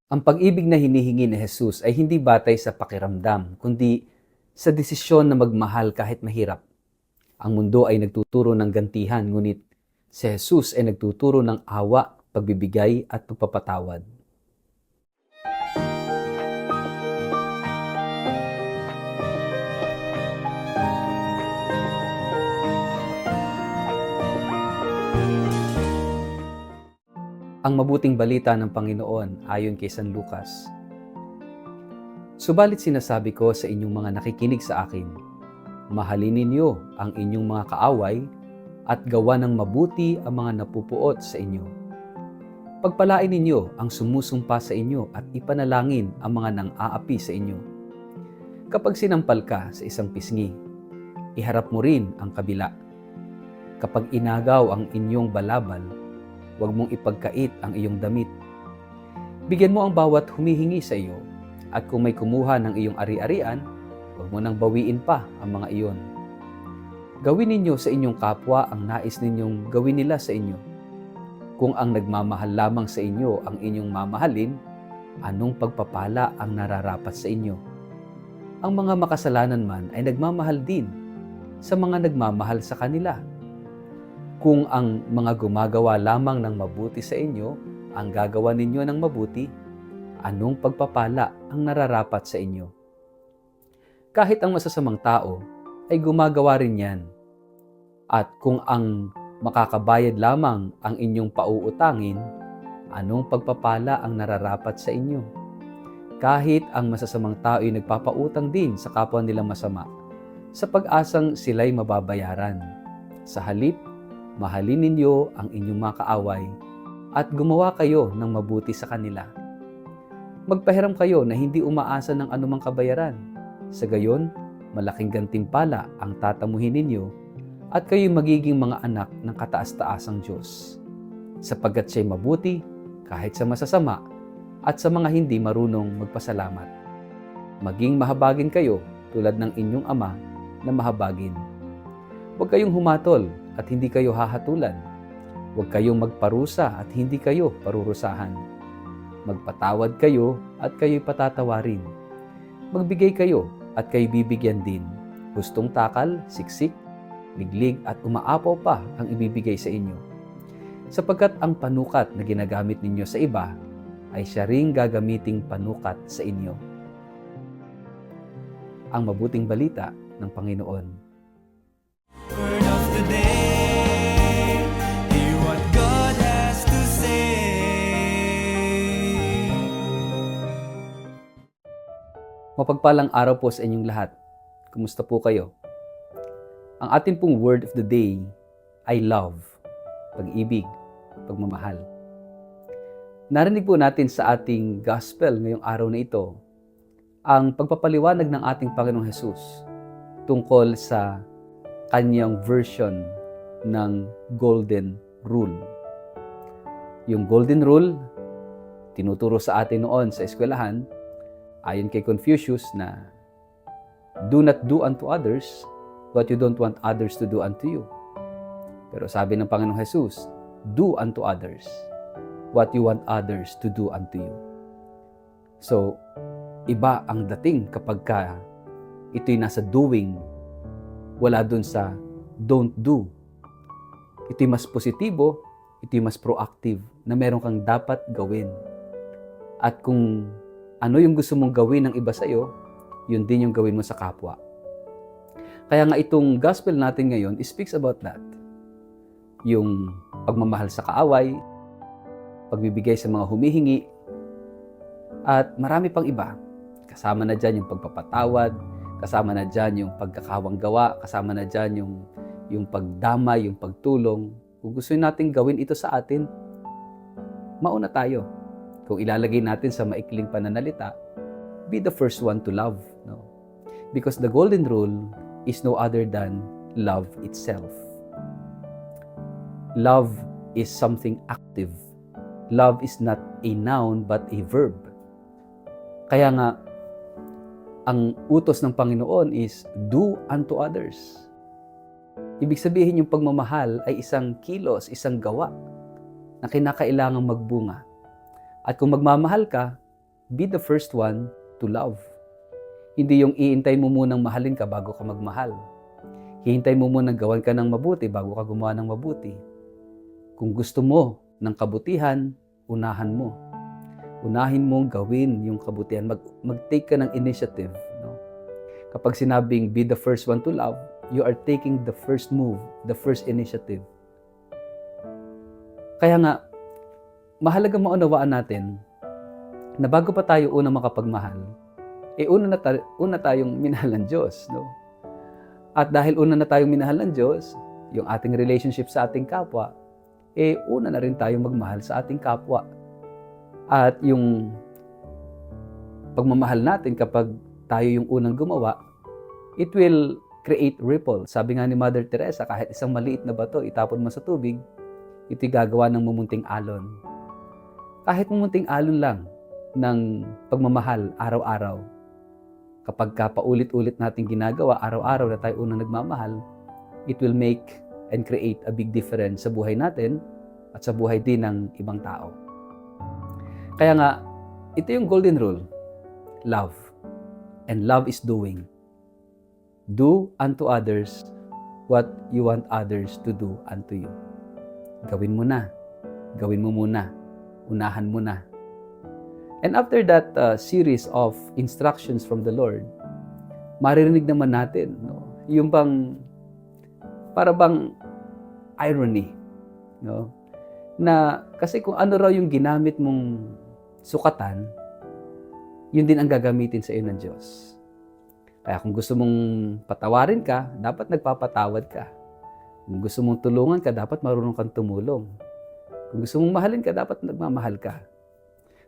Ang pag-ibig na hinihingi ni Jesus ay hindi batay sa pakiramdam, kundi sa desisyon na magmahal kahit mahirap. Ang mundo ay nagtuturo ng gantihan, ngunit si Jesus ay nagtuturo ng awa, pagbibigay at pagpapatawad. Ang mabuting balita ng Panginoon ayon kay San Lucas. Subalit sinasabi ko sa inyong mga nakikinig sa akin, mahalin ninyo ang inyong mga kaaway at gawa ng mabuti ang mga napupuot sa inyo. Pagpalain ninyo ang sumusumpa sa inyo at ipanalangin ang mga nang-aapi sa inyo. Kapag sinampal ka sa isang pisngi, iharap mo rin ang kabila. Kapag inagaw ang inyong balabal, huwag mong ipagkait ang iyong damit. Bigyan mo ang bawat humihingi sa iyo, at kung may kumuha ng iyong ari-arian, huwag mo nang bawiin pa ang mga iyon. Gawin ninyo sa inyong kapwa ang nais ninyong gawin nila sa inyo. Kung ang nagmamahal lamang sa inyo ang inyong mamahalin, anong pagpapala ang nararapat sa inyo? Ang mga makasalanan man ay nagmamahal din sa mga nagmamahal sa kanila. Kung ang mga gumagawa lamang ng mabuti sa inyo ang gagawa ninyo ng mabuti, anong pagpapala ang nararapat sa inyo? Kahit ang masasamang tao ay gumagawa rin yan. At kung ang makakabayad lamang ang inyong pauutangin, anong pagpapala ang nararapat sa inyo? Kahit ang masasamang tao ay nagpapautang din sa kapwa nilang masama, sa pag-asang sila'y mababayaran. Sa halip, mahalin ninyo ang inyong mga kaaway at gumawa kayo ng mabuti sa kanila. Magpahiram kayo na hindi umaasa ng anumang kabayaran. Sa gayon, malaking gantimpala ang tatamuhin ninyo at kayo'y magiging mga anak ng kataas-taasang Diyos. Sapagkat siya'y mabuti kahit sa masasama at sa mga hindi marunong magpasalamat. Maging mahabagin kayo tulad ng inyong Ama na mahabagin. Huwag kayong humatol at hindi kayo hahatulan. Huwag kayong magparusa at hindi kayo parurusahan. Magpatawad kayo at kayo'y patatawarin. Magbigay kayo at kayo'y bibigyan din. Hustong takal, siksik, liglig at umaapaw pa ang ibibigay sa inyo. Sapagkat ang panukat na ginagamit ninyo sa iba ay siya ring gagamiting panukat sa inyo. Ang mabuting balita ng Panginoon. Word of the day, hear what God has to say. Mapagpalang araw po sa inyong lahat. Kumusta po kayo? Ang ating pong word of the day ay love, pag-ibig, pagmamahal. Narinig po natin sa ating gospel ngayong araw na ito ang pagpapaliwanag ng ating Panginoong Hesus tungkol sa kanyang version ng Golden Rule. Yung Golden Rule, tinuturo sa atin noon sa eskwelahan, ayon kay Confucius na do not do unto others what you don't want others to do unto you. Pero sabi ng Panginoong Hesus, do unto others what you want others to do unto you. So, iba ang dating kapag ito'y nasa doing, wala dun sa don't do. Ito'y mas positibo, ito'y mas proactive na meron kang dapat gawin. At kung ano yung gusto mong gawin ng iba sa'yo, yun din yung gawin mo sa kapwa. Kaya nga itong gospel natin ngayon speaks about that. Yung pagmamahal sa kaaway, pagbibigay sa mga humihingi, at marami pang iba. Kasama na dyan yung pagpapatawad, kasama na dyan yung pagkakawang gawa, kasama na dyan yung pagdamay, yung pagtulong. Kung gusto natin gawin ito sa atin, mauna tayo. Kung ilalagay natin sa maikling pananalita, be the first one to love. No? Because the golden rule is no other than love itself. Love is something active. Love is not a noun but a verb. Kaya nga, ang utos ng Panginoon is do unto others. Ibig sabihin yung pagmamahal ay isang kilos, isang gawa na kinakailangang magbunga. At kung magmamahal ka, be the first one to love. Hindi yung iintay mo munang mahalin ka bago ka magmahal. Hihintay mo munang gawan ka ng mabuti bago ka gumawa ng mabuti. Kung gusto mo ng kabutihan, unahan mo. Unahin mong gawin yung kabutihan. Mag-take ka ng initiative. No? Kapag sinabing be the first one to love, you are taking the first move, the first initiative. Kaya nga, mahalaga maunawaan natin na bago pa tayo unang makapagmahal, una tayong minahal ng Diyos. No? At dahil una na tayong minahal ng Diyos, yung ating relationship sa ating kapwa, una na rin tayong magmahal sa ating kapwa. At yung pagmamahal natin kapag tayo yung unang gumawa, it will create ripple. Sabi nga ni Mother Teresa, kahit isang maliit na bato, itapon mo sa tubig, ito'y gagawa ng mumunting alon. Kahit mumunting alon lang ng pagmamahal araw-araw, kapag paulit-ulit natin ginagawa, araw-araw na tayo unang nagmamahal, it will make and create a big difference sa buhay natin at sa buhay din ng ibang tao. Kaya nga, ito yung golden rule. Love. And love is doing. Do unto others what you want others to do unto you. Gawin mo na. Gawin mo muna. Unahan mo na. And after that series of instructions from the Lord, maririnig naman natin, no? Yung para bang irony, no? Na kasi kung ano raw yung ginamit mong sukatan, yun din ang gagamitin sa iyo ng Diyos. Kaya kung gusto mong patawarin ka, dapat nagpapatawad ka. Kung gusto mong tulungan ka, dapat marunong kang tumulong. Kung gusto mong mahalin ka, dapat nagmamahal ka.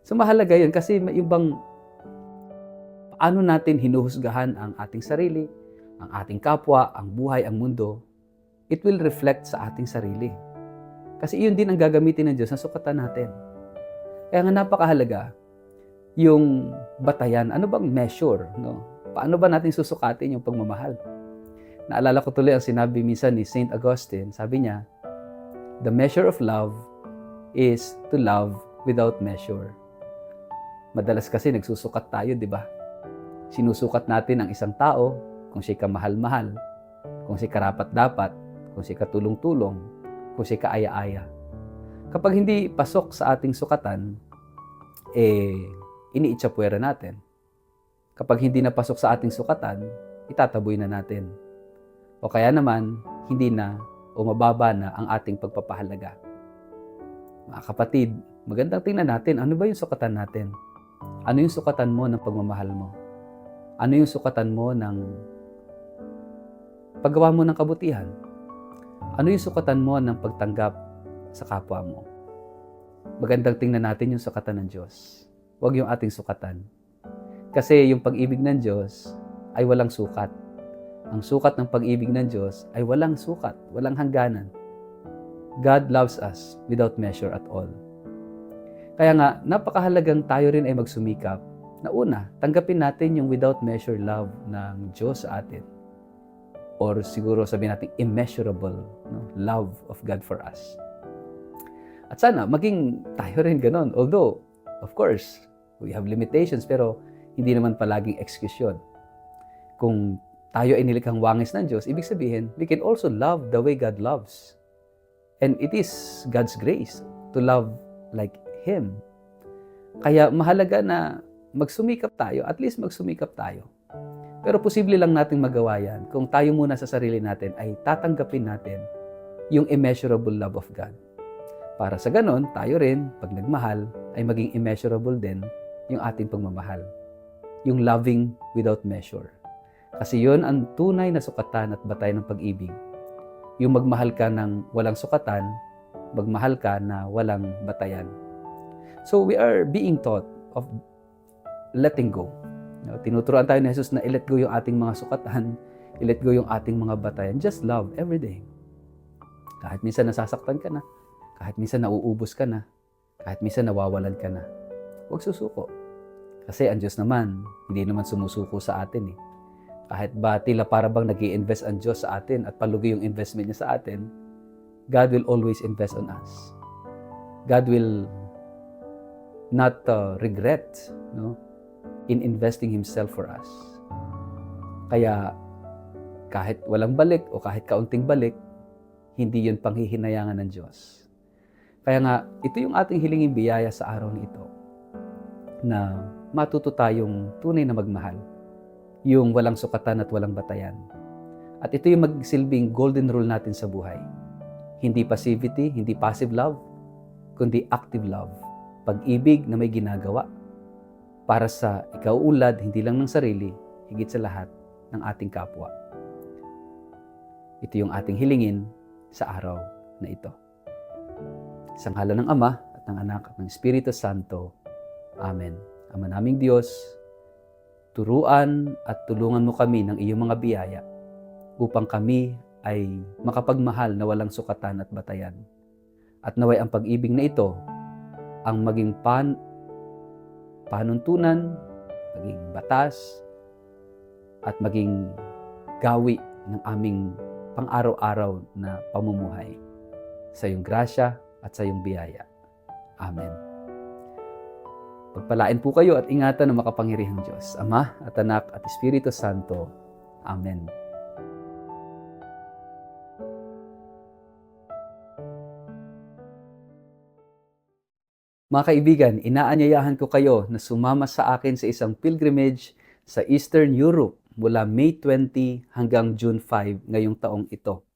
So mahalaga yun kasi yung paano natin hinuhusgahan ang ating sarili, ang ating kapwa, ang buhay, ang mundo, it will reflect sa ating sarili. Kasi iyon din ang gagamitin ng Diyos na sukatan natin. Kaya nga napakahalaga yung batayan. Ano bang measure? No? Paano ba natin susukatin yung pagmamahal? Naalala ko tuloy ang sinabi minsan ni St. Augustine. Sabi niya, the measure of love is to love without measure. Madalas kasi nagsusukat tayo, di ba? Sinusukat natin ang isang tao kung siya kamahal-mahal, kung siya karapat-dapat, kung siya katulong-tulong, kung siya kaaya-aya. Kapag hindi pasok sa ating sukatan, iniitsapwera natin. Kapag hindi na pasok sa ating sukatan, itataboy na natin. O kaya naman, hindi na o mababa na ang ating pagpapahalaga. Mga kapatid, magandang tingnan natin, ano ba yung sukatan natin? Ano yung sukatan mo ng pagmamahal mo? Ano yung sukatan mo ng paggawa mo ng kabutihan? Ano yung sukatan mo ng pagtanggap sa kapwa mo? Magandang tingnan natin yung sukatan ng Diyos. Huwag yung ating sukatan. Kasi yung pag-ibig ng Diyos ay walang sukat. Ang sukat ng pag-ibig ng Diyos ay walang sukat, walang hangganan. God loves us without measure at all. Kaya nga, napakahalagang tayo rin ay magsumikap na una, tanggapin natin yung without measure love ng Diyos sa atin. Or siguro sabihin natin immeasurable, no? Love of God for us. At sana, maging tayo rin ganon. Although, of course, we have limitations, pero hindi naman palaging excuse yun. Kung tayo ay nilikhang wangis ng Diyos, ibig sabihin, we can also love the way God loves. And it is God's grace to love like Him. Kaya mahalaga na magsumikap tayo, at least magsumikap tayo. Pero posible lang nating magawa yan kung tayo muna sa sarili natin ay tatanggapin natin yung immeasurable love of God. Para sa ganon, tayo rin, pag nagmahal, ay maging immeasurable din yung ating pagmamahal. Yung loving without measure. Kasi yun ang tunay na sukatan at batay ng pag-ibig. Yung magmahal ka ng walang sukatan, magmahal ka na walang batayan. So we are being taught of letting go. Tinuturuan tayo ni Jesus na i-let go yung ating mga sukatan, i-let go yung ating mga batayan. Just love every day. Kahit minsan nasasaktan ka na, kahit minsan nauubos ka na, kahit minsan nawawalan ka na. Huwag susuko. Kasi ang Diyos naman, hindi naman sumusuko sa atin eh. Kahit ba tila para bang nag-i-invest ang Diyos sa atin at palugi yung investment niya sa atin, God will always invest on us. God will not regret, no, in investing Himself for us. Kaya kahit walang balik o kahit kaunting balik, hindi yun panghihinayangan ng Diyos. Kaya nga, ito yung ating hilingin biyaya sa araw na ito, na matuto tayong tunay na magmahal, yung walang sukatan at walang batayan. At ito yung magsilbing golden rule natin sa buhay. Hindi passivity, hindi passive love, kundi active love. Pag-ibig na may ginagawa para sa ikauunlad, hindi lang ng sarili, higit sa lahat ng ating kapwa. Ito yung ating hilingin sa araw na ito. Sa ngalan ng Ama at ng Anak at ng Espiritu Santo. Amen. Ama naming Diyos, turuan at tulungan mo kami ng iyong mga biyaya upang kami ay makapagmahal na walang sukatan at batayan. At naway ang pag-ibig na ito ang maging panuntunan, maging batas, at maging gawi ng aming pang-araw-araw na pamumuhay. Sa iyong grasya at sa iyong biyaya. Amen. Pagpalain po kayo at ingatan ng makapangyarihang Diyos, Ama at Anak at Espiritu Santo. Amen. Mga kaibigan, inaanyayahan ko kayo na sumama sa akin sa isang pilgrimage sa Eastern Europe mula May 20 hanggang June 5 ngayong taong ito.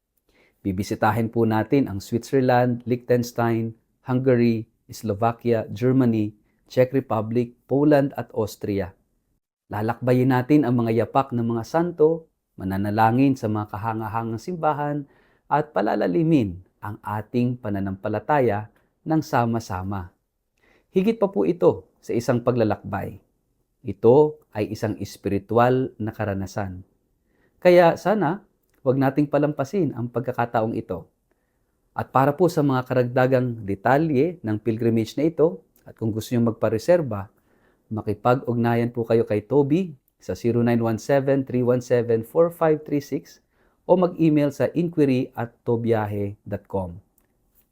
Bibisitahin po natin ang Switzerland, Liechtenstein, Hungary, Slovakia, Germany, Czech Republic, Poland at Austria. Lalakbayin natin ang mga yapak ng mga santo, mananalangin sa mga kahangahangang simbahan, at palalalimin ang ating pananampalataya ng sama-sama. Higit pa po ito sa isang paglalakbay. Ito ay isang espiritual na karanasan. Kaya sana, huwag nating palampasin ang pagkakataong ito. At para po sa mga karagdagang detalye ng pilgrimage na ito, at kung gusto nyo magpareserba, makipag-ugnayan po kayo kay Toby sa 0917-317-4536 o mag-email sa inquiry@tobiyahe.com.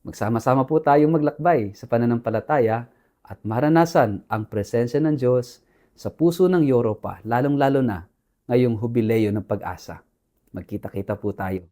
Magsama-sama po tayong maglakbay sa pananampalataya at maranasan ang presensya ng Diyos sa puso ng Europa, lalong-lalo na ngayong hubileo ng pag-asa. Magkita-kita po tayo.